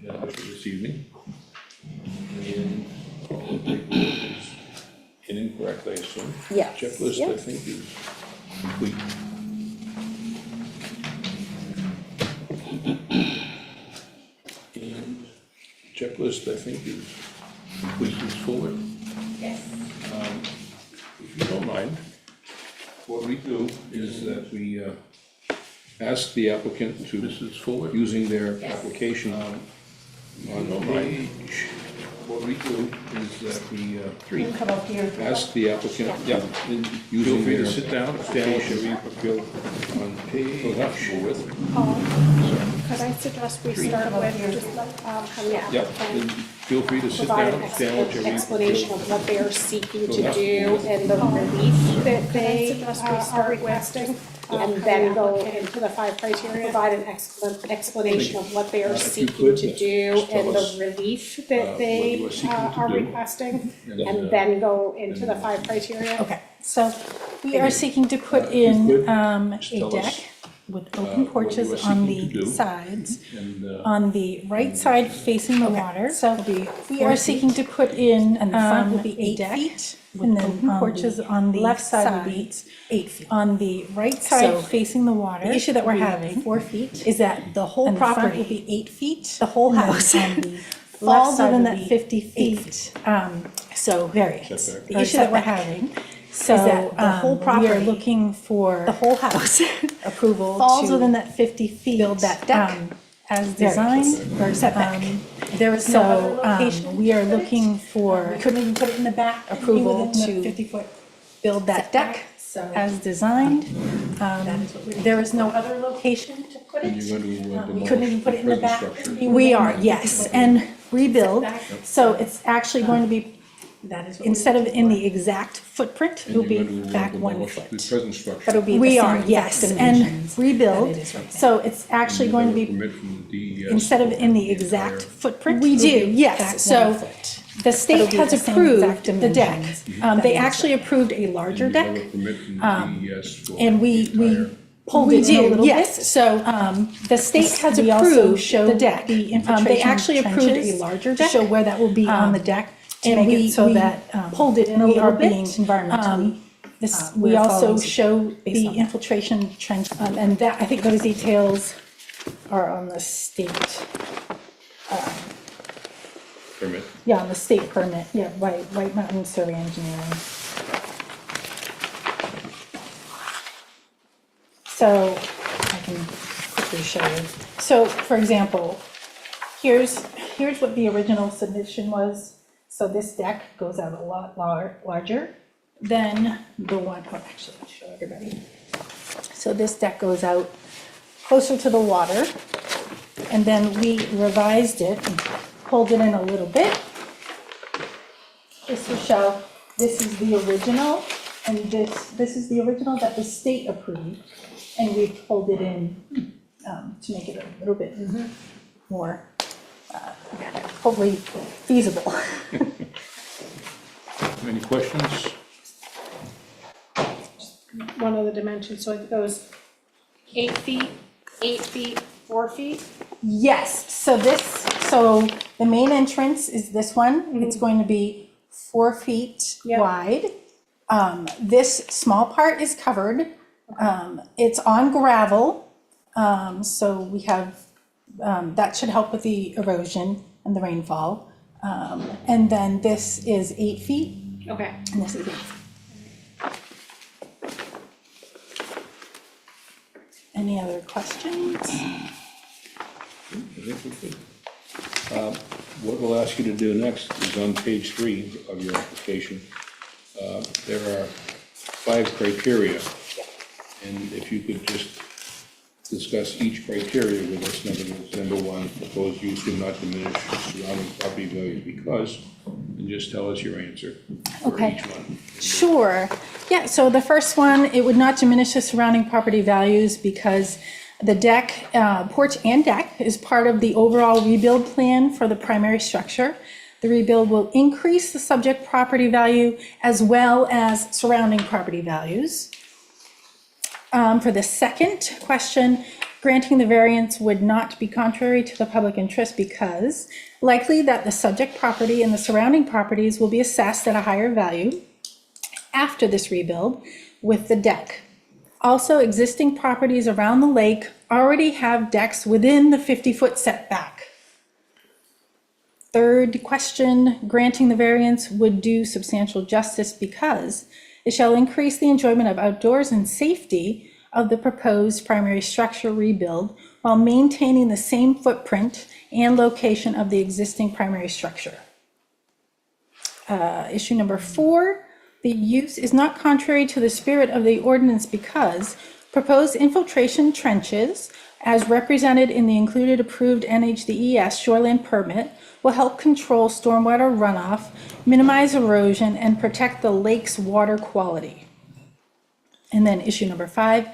agenda for this evening. And all the paperwork is incorrect, I assume. Yes. Checklist, Yep. I think, is complete. And checklist, I think, is complete. Ms. Fuller? Yes. If you don't mind, what we do is that we ask the applicant to, Mrs. Fuller, using their application on the page. What we do is that we Come up here. ask the applicant, using their sit down, application on page with. Could I suggest we start with just have the Yep, applicant and feel free to sit provide down, an sandwich every. explanation of what they are seeking to do and the relief that they are requesting, and then go into the 5 criteria. Provide an explanation of what they are If you seeking could, to do just tell and the us, relief what that they you are seeking to are do. requesting, And, and then go into the 5 criteria. Okay, so we are seeking to put if you could, in just a tell us, deck with open what you are porches on seeking to the do. sides. And On the right side facing the water, so we 4 are seeking to put in, and the front will be a 8 deck, feet, and with then open porches porches on the left side would be sides. 8 feet. On the right So, side facing the water. The issue that we're will be having 4 feet, is that the whole and the front property will be 8 feet. the whole and then house on the left falls side within will that be 50 8 feet. So variance. Setback. the issue that we're Setback. having So is that the whole we are property, looking for the whole house approval falls to within that 50 feet. build that deck as variance designed. or setback. There is no other location. We are to put it. looking for We couldn't even put it in the back. It'd be approval within to the 50-foot. build that deck So as designed. that is what we're doing. There is no other location to put And it. you're going to We demolish couldn't even put the it in the present back. structure. It'd be We within are, the yes, 50-foot. and rebuild. Setback. So it's actually going to be, That is what instead of we're in the exact footprint, And it'll you're be going to back 1 demolish the foot. present structure. But it'll be the We same are, exact yes, dimensions and rebuild. that it is right now. So it's actually And going to you have a be, permit from the DES instead of for in the entire- exact footprint. We it'll do, be yes. back So 1 foot. The It'll state be has the same approved exact the deck. dimensions. They That is actually approved a larger And you have deck. a permit from the DES for And we the entire- pulled We it in a do, little yes. bit. So the state has we also approved show the deck. the infiltration They actually approved a trenches larger to deck. show where that will be on the deck to And make we, it so we that pulled it in a we little are being bit. environmentally. We we're also following show based the on that. infiltration trench, and that, I think those details are on the state, permit. yeah, on the state permit, yeah, White Mountain Survey Engineering. So, I can quickly show you. So, for example, here's what the original submission was. So this deck goes out a lot larger than the one, oh, actually, I'll show everybody. So this deck goes out closer to the water, and then we revised it and pulled it in a little bit. Just to show, this is the original, and this is the original that the state approved, and we pulled it in to make it a little bit more, hopefully feasible. Any questions? One of the dimensions, so it goes 8 feet, 8 feet, 4 feet. Yes, so the main entrance is this one. It's going to be 4 feet Yep. wide. This small part is covered. It's on gravel, so we have, that should help with the erosion and the rainfall. And then this is 8 feet, Okay. and this is 8 feet. Any other questions? I think we could. What we'll ask you to do next is on page 3 of your application. There are 5 criteria. And if you could just discuss each criteria with us. In other words, number 1, proposed use will not diminish surrounding property values because, and just tell us your answer for Okay. each one. Sure. Yeah, so the first one, it would not diminish the surrounding property values because the deck, porch and deck is part of the overall rebuild plan for the primary structure. The rebuild will increase the subject property value as well as surrounding property values. For the second question, Granting the variance would not be contrary to the public interest because likely that the subject property and the surrounding properties will be assessed at a higher value after this rebuild with the deck. Also, existing properties around the lake already have decks within the 50-foot setback. Third question, granting the variance would do substantial justice because it shall increase the enjoyment of outdoors and safety of the proposed primary structure rebuild while maintaining the same footprint and location of the existing primary structure. Issue number 4, the use is not contrary to the spirit of the ordinance because proposed infiltration trenches, as represented in the included approved NHDES shoreline permit, will help control stormwater runoff, minimize erosion, and protect the lake's water quality. And then issue number 5,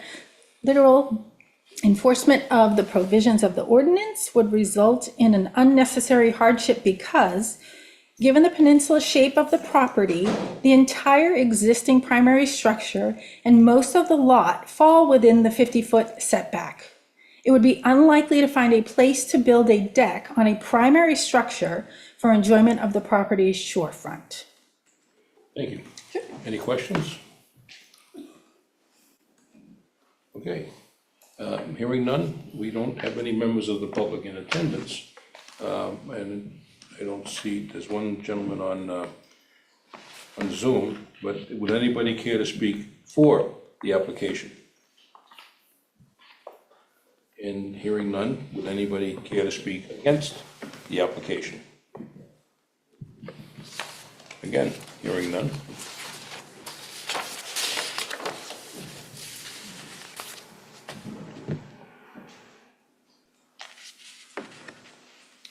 literal enforcement of the provisions of the ordinance would result in an unnecessary hardship because, given the peninsula shape of the property, the entire existing primary structure and most of the lot fall within the 50-foot setback. It would be unlikely to find a place to build a deck on a primary structure for enjoyment of the property's shorefront. Thank you. Any questions? Okay. Hearing none, we don't have any members of the public in attendance. And I don't see, there's one gentleman on Zoom, but would anybody care to speak for the application? And hearing none, would anybody care to speak against the application? Again, hearing none.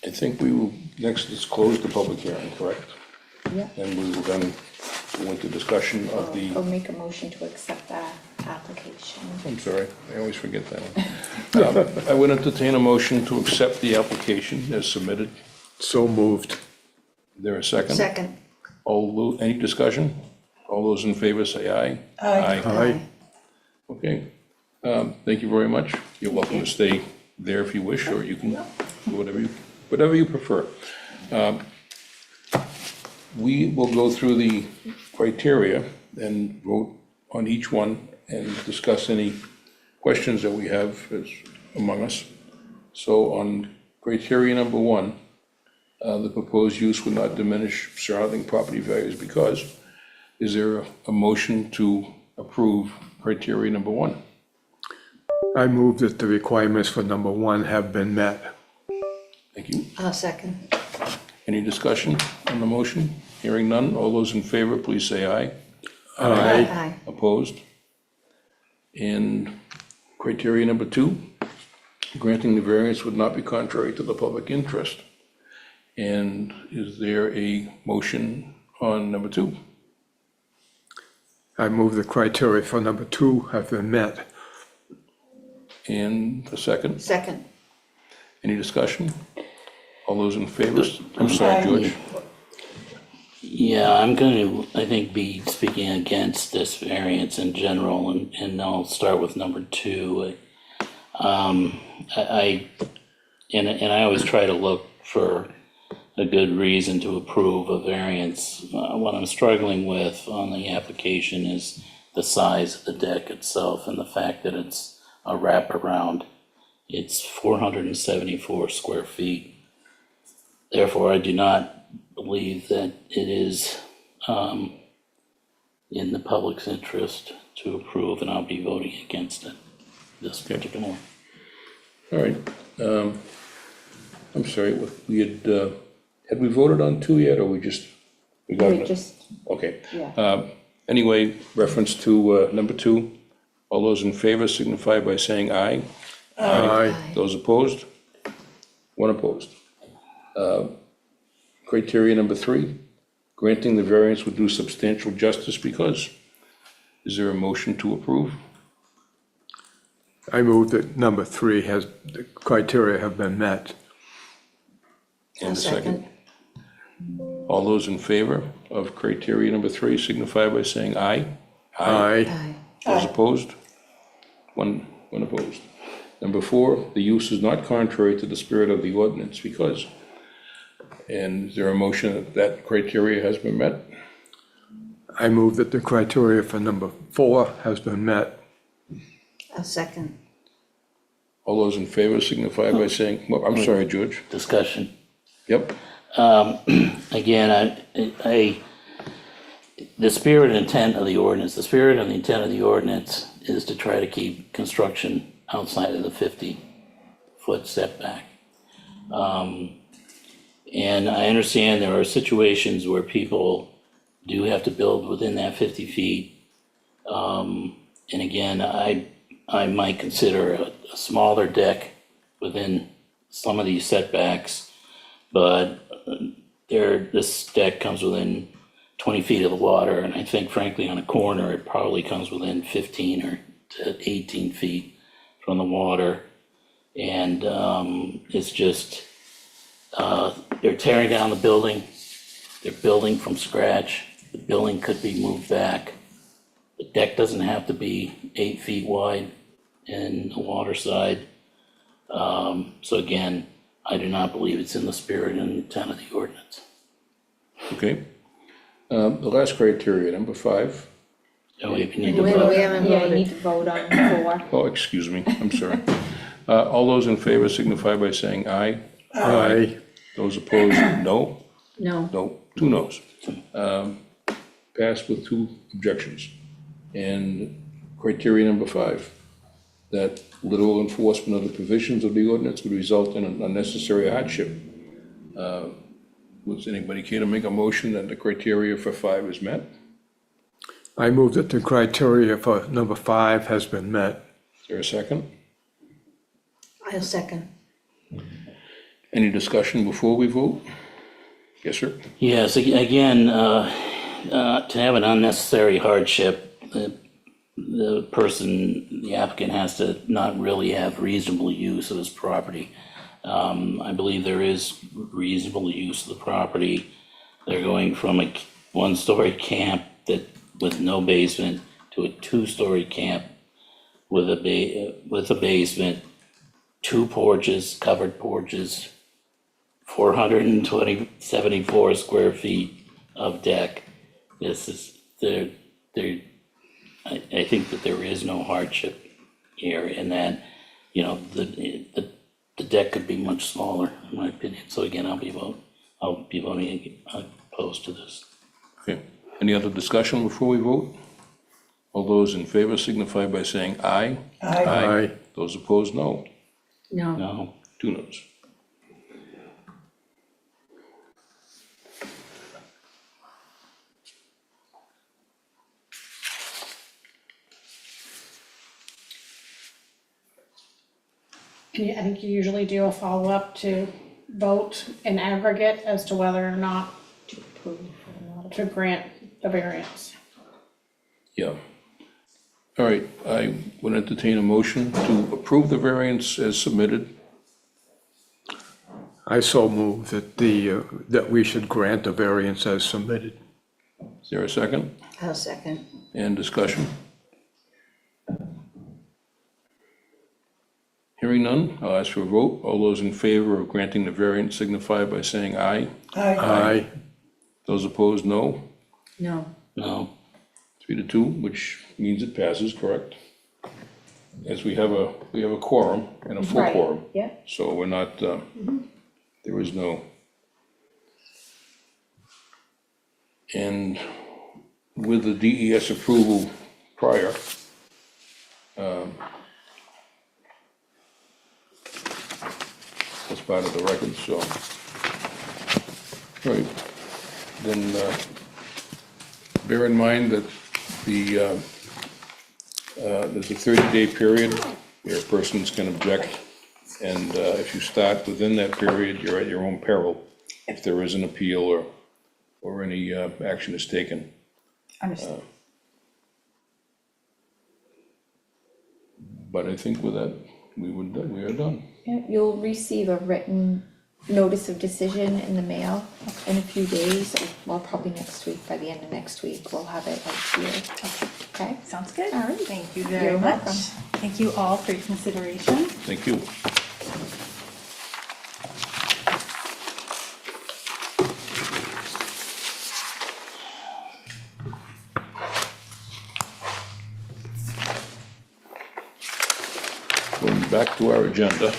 I think we will, next is close the public hearing, correct? Yeah. And we will then go into discussion of the, I'll make a motion to accept that application. I'm sorry, I always forget that one. I would entertain a motion to accept the application as submitted. So moved. Is there a second? Second. Any discussion? All those in favor say aye. Aye. Okay, thank you very much. You're welcome to stay there if you wish, or you can do whatever you prefer. We will go through the criteria and vote on each one and discuss any questions that we have among us. So on criteria number 1, the proposed use would not diminish surrounding property values because, is there a motion to approve criteria number 1? I move that the requirements for number 1 have been met. Thank you. I'll second. Any discussion on the motion? Hearing none, all those in favor, please say aye. Aye. Opposed? And criteria number 2, granting the variance would not be contrary to the public interest. And is there a motion on number 2? I move the criteria for number 2 have been met. And a second? Second. Any discussion? All those in favor? I'm sorry, George. Yeah, I'm going to, I think, be speaking against this variance in general, and I'll start with number 2. I always try to look for a good reason to approve a variance. What I'm struggling with on the application is the size of the deck itself and the fact that it's a wraparound. It's 474 square feet. Therefore, I do not believe that it is in the public's interest to approve, and I'll be voting against it, this particular one. All right. I'm sorry, we had we voted on 2 yet, or we just? got We it? just, Okay. yeah. Anyway, reference to number 2, all those in favor signify by saying aye. Aye. Those opposed? 1 opposed. Criteria number 3, granting the variance would do substantial justice because, is there a motion to approve? I move that number 3 has, the criteria have been met. And I'll a second. second. All those in favor of criteria number 3 signify by saying aye. Aye. Aye. Those opposed? One opposed. Number 4, the use is not contrary to the spirit of the ordinance because. And is there a motion that that criteria has been met? I move that the criteria for number 4 has been met. A second. All those in favor signify by saying, well, I'm sorry, George. Discussion. Yep, Again, the spirit and intent of the ordinance, the spirit and the intent of the ordinance is to try to keep construction outside of the 50-foot setback. And I understand there are situations where people do have to build within that 50 feet. And again, I might consider a smaller deck within some of these setbacks, but this deck comes within 20 feet of the water, and I think frankly on a corner, it probably comes within 15 or to 18 feet from the water. And it's just, they're tearing down the building, they're building from scratch, the building could be moved back. The deck doesn't have to be 8 feet wide in the water side. So again, I do not believe it's in the spirit and intent of the ordinance. okay. The last criteria, number 5. Oh, wait, we need to We vote. haven't Yeah, you need voted. to vote on 4. Oh, excuse me, I'm sorry. All those in favor signify by saying aye. Aye. Those opposed, no. No. No, 2 noes. Passed with 2 objections. And criteria number 5, that literal enforcement of the provisions of the ordinance would result in an unnecessary hardship. Would anybody care to make a motion that the criteria for 5 is met? I move that the criteria for number 5 has been met. Is there a second? I'll second. Any discussion before we vote? Yes, sir. Yes, again, to have an unnecessary hardship, the person, the applicant has to not really have reasonable use of his property. I believe there is reasonable use of the property. They're going from a 1-story camp with no basement to a 2-story camp with a basement, 2 porches, covered porches, 74 square feet of deck. This is, I think that there is no hardship here, and that, you know, the deck could be much smaller, in my opinion. So again, I'll be voting opposed to this. Okay. Any other discussion before we vote? All those in favor signify by saying aye. Aye. Those opposed, no. No. No, 2 noes. And I think you usually do a follow-up to vote in aggregate as to whether or not to grant the variance. Yeah. All right, I would entertain a motion to approve the variance as submitted. I so move that that we should grant the variance as submitted. Is there a second? I'll second. And discussion? Hearing none, I'll ask for a vote. All those in favor of granting the variance signify by saying aye. Aye. Those opposed, no. No. no, 3-2, which means it passes, correct? As we have a quorum and a full Right, quorum. yeah. So we're not, there is no. And with the DES approval prior, that's part of the record, so. All right, then bear in mind that there's a 30-day period where persons can object, and if you start within that period, you're at your own peril if there is an appeal or any action is taken. Understood. But I think with that, we are done. Yeah, you'll receive a written notice of decision in the mail in a few days, well, probably next week, by the end of next week, we'll have it out here. Okay? Sounds good. All right. Thank you very You're much. welcome. Thank you all for your consideration. Thank you. Going back to our agenda.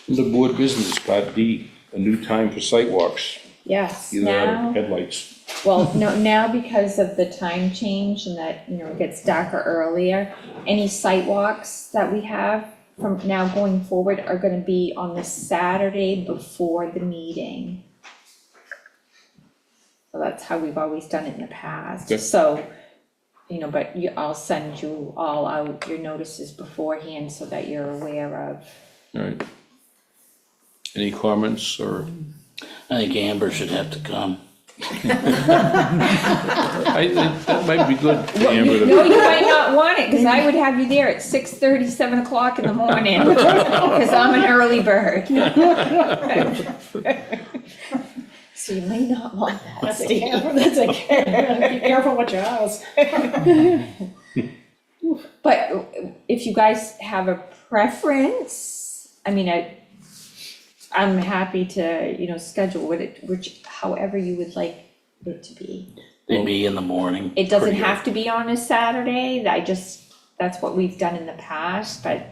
The board business, part D, a new time for site walks, Yes, either out now, of headlights. well, no, now because of the time change and that, you know, it gets darker earlier, any site walks that we have from now going forward are gonna be on the Saturday before the meeting. So that's how we've always done it in the past, Okay. so, you know, but I'll send you all out your notices beforehand so that you're aware of. All right. Any comments or? I think Amber should have to come. That might be good, Amber. No, you might not want it, cause I would have you there at 6:30, 7 o'clock in the morning, cause I'm an early bird. So you may not want that, That's Steve. that's okay. Be careful what you ask. But if you guys have a preference, I mean, I'm happy to, you know, schedule which, however you would like it to be. They'd be in the morning. It doesn't Pretty have to be on a Saturday, that's what we've done in the past, but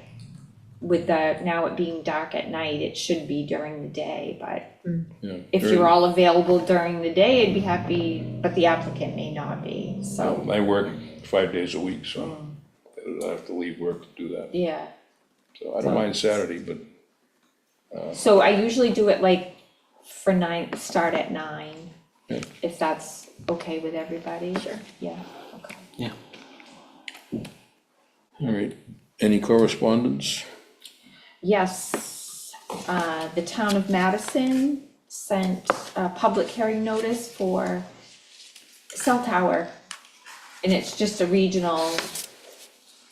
with now it being dark at night, it should be during the day, but Yeah, if very- you're all available during the day, I'd be happy, but the applicant may not be, so, I work 5 days a week, so I have to leave work to do that. yeah. So I don't mind Saturday, but So I usually do it like for 9, start at 9, Yeah. if that's okay with everybody. Sure. Yeah, okay. Yeah. all right. Any correspondence? Yes, the town of Madison sent a public hearing notice for cell tower. And it's just a regional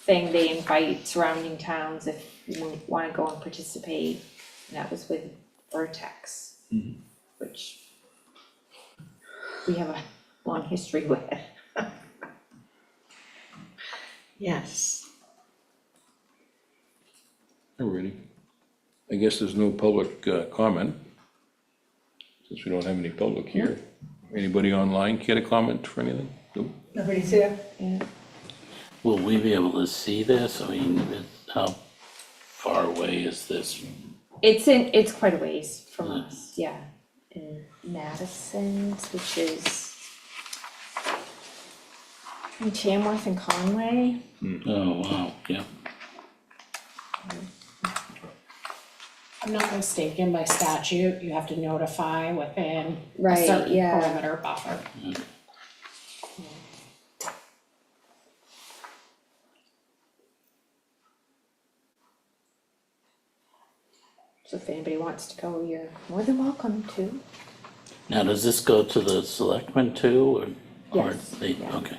thing, they invite surrounding towns if you wanna go and participate. And that was with Vertex, which we have a long history with. Yes. Alrighty. I guess there's no public comment, since we don't have any public here. Anybody online care to comment for anything? Nope. Nobody's here? Yeah. Will we be able to see this? I mean, how far away is this? It's quite a ways from us, yeah, in Madison, which is between Tamworth and Conway. Oh, wow, yeah. If I'm not mistaken, by statute, you have to notify within a Right, certain yeah. perimeter buffer. So if anybody wants to go, you're more than welcome to. Now, does this go to the selectmen too, or Yes, they, yeah. okay.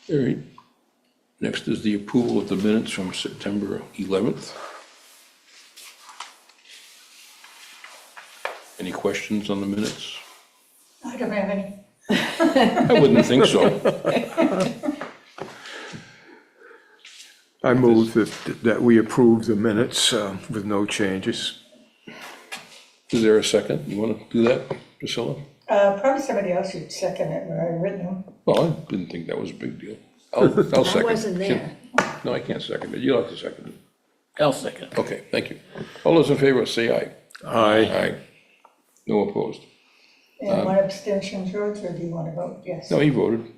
All right. Next is the approval of the minutes from September 11th. Any questions on the minutes? I don't have any. I wouldn't think so. I move that we approve the minutes with no changes. Is there a second? You want to do that, Priscilla? Probably somebody else should second it when I written them. Well, I didn't think that was a big deal. I'll second. I wasn't there. No, I can't second it. You'll have to second it. I'll second. Okay, thank you. All those in favor, say aye. Aye. Aye. No opposed. And one abstention, George, or do you want to vote? Yes. No, he voted.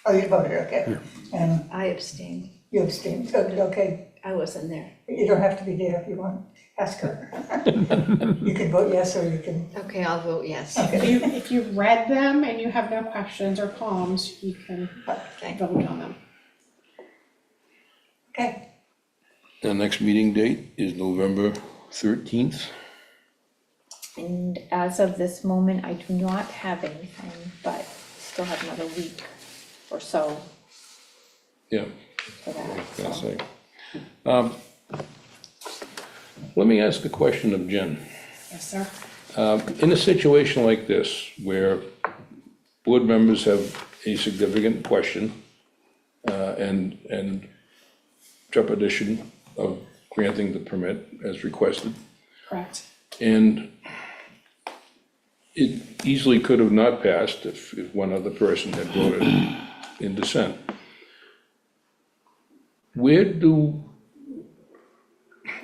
Oh, you voted, okay. And I abstained. you abstained, voted, okay. I wasn't there. You don't have to be there if you want, ask her. You can vote yes, or you can, Okay, I'll vote yes. If you read them and you have no questions or qualms, you can Okay. vote on them. okay. The next meeting date is November 13th. And as of this moment, I do not have anything, but still have another week or so Yeah, for that, that's so. it. Let me ask a question of Jen. Yes, sir. In a situation like this, where board members have a significant question and trepidation of granting the permit as requested, Correct. and it easily could have not passed if one other person had voted in dissent.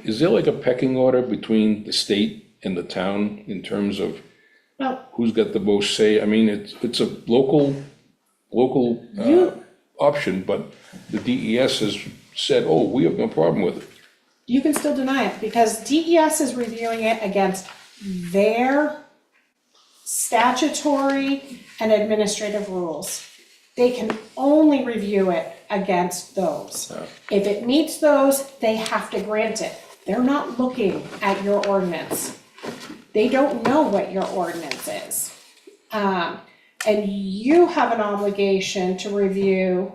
Is there like a pecking order between the state and the town in terms of No, who's got the most say? I mean, it's a local option, but the DES has said, oh, we have no problem with it. you can still deny it because DES is reviewing it against their statutory and administrative rules. They can only review it against those. If it meets those, they have to grant it. They're not looking at your ordinance. They don't know what your ordinance is. And you have an obligation to review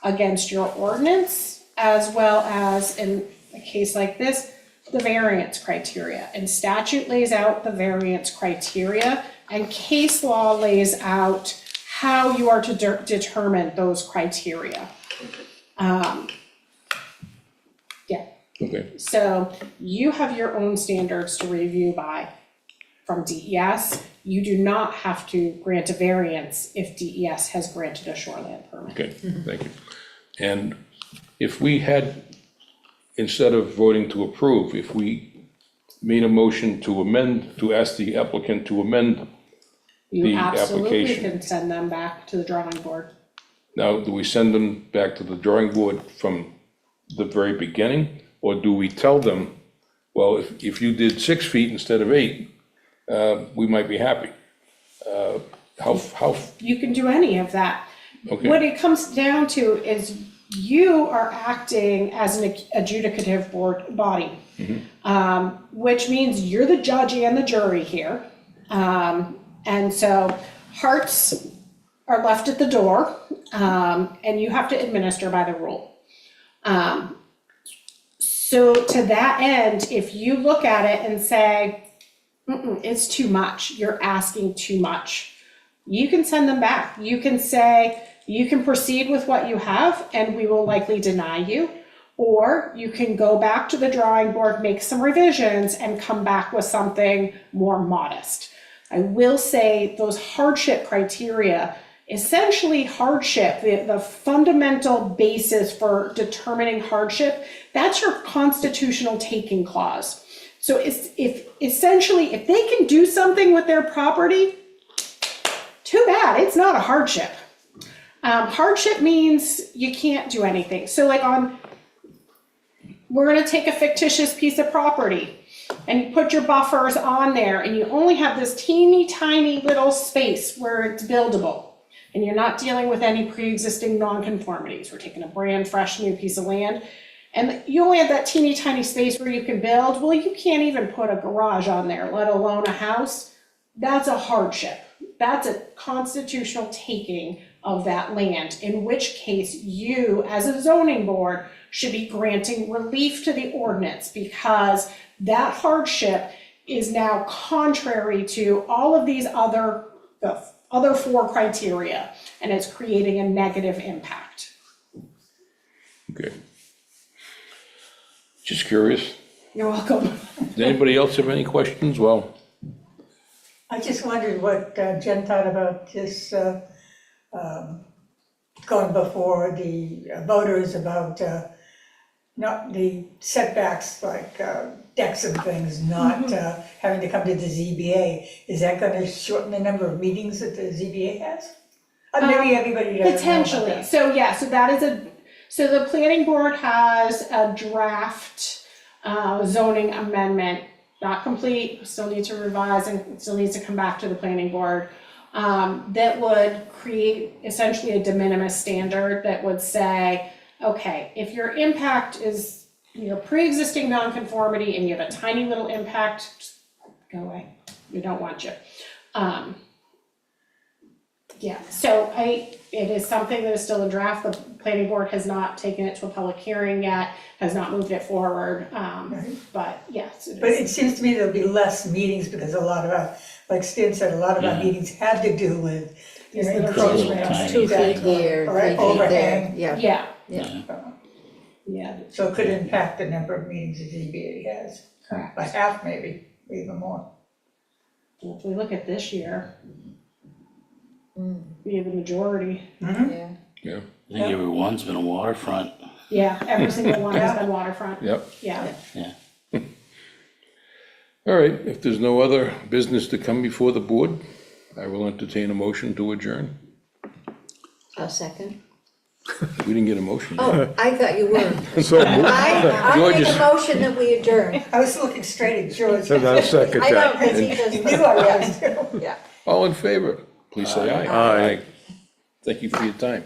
against your ordinance as well as, in a case like this, the variance criteria. And statute lays out the variance criteria, and case law lays out how you are to determine those criteria. Yeah, Okay, so you have your own standards to review by from DES. You do not have to grant a variance if DES has granted a shoreline permit. okay, thank you. And if we had, instead of voting to approve, if we made a motion to amend, to ask the applicant to amend, You The absolutely application. can send them back to the drawing board. now, do we send them back to the drawing board from the very beginning? Or do we tell them, well, if you did 6 feet instead of 8, we might be happy? How, You can do any of that. okay. What it comes down to is you are acting as an adjudicative body. Which means you're the judge and the jury here. And so hearts are left at the door, and you have to administer by the rule. So to that end, if you look at it and say, it's too much, you're asking too much, you can send them back. You can say, you can proceed with what you have and we will likely deny you. Or you can go back to the drawing board, make some revisions and come back with something more modest. I will say those hardship criteria, essentially hardship, the fundamental basis for determining hardship, that's your constitutional taking clause. So if essentially, if they can do something with their property, too bad, it's not a hardship. Hardship means you can't do anything. So like we're gonna take a fictitious piece of property and you put your buffers on there and you only have this teeny tiny little space where it's buildable. And you're not dealing with any pre-existing nonconformities. We're taking a brand fresh new piece of land. And you only have that teeny tiny space where you can build. Well, you can't even put a garage on there, let alone a house. That's a hardship. That's a constitutional taking of that land, in which case you, as a zoning board, should be granting relief to the ordinance because that hardship is now contrary to all of these the other 4 criteria, and it's creating a negative impact. Okay. Just curious. You're welcome. Does anybody else have any questions? Well, I just wondered what Jen thought about this going before the voters about not the setbacks like decks and things, not having to come to the ZBA. Is that going to shorten the number of meetings that the ZBA has? Maybe everybody doesn't know about Potentially. that. So yeah, so that is So the planning board has a draft zoning amendment, not complete, still needs to revise and still needs to come back to the planning board. That would create essentially a de minimis standard that would say, okay, if your impact is, pre-existing nonconformity and you have a tiny little impact, just go away, we don't want you. Yeah, so it is something that is still a draft, the planning board has not taken it to a public hearing yet, has not moved it forward, but yes, it But is. it seems to me there'll be less meetings because a lot of our, like Stan said, a lot of our Yeah. meetings had to do with, These little encroachment. tiny 2 that- feet here, or 3 feet there, overhang. yeah. Yeah, Yeah, yeah, So it could impact the number of meetings the ZBA has, correct. by half maybe, even more. If we look at this year, we have the majority. Yeah. Yeah, I think everyone's been a waterfront. Yeah, every single one has been waterfront, yep. yeah. All right, if there's no other business to come before the board, I will entertain a motion to adjourn. A second. We didn't get a motion. Oh, I thought you were. So moved. I George make is- a motion that we adjourn. I was looking straight at George. And I'll second I know, that. because he does. You knew I was too. Yeah. All in favor, please say aye. Aye. Thank you for your time.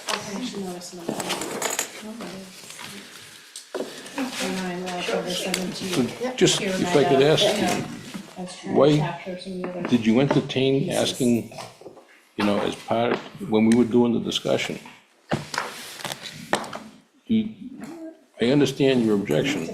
I'll finish the notice in a minute. And I will for the 17th. Just, if I could ask, I was trying why to capture some of the other. did you entertain asking, as part, when we were doing the discussion? I understand your objection,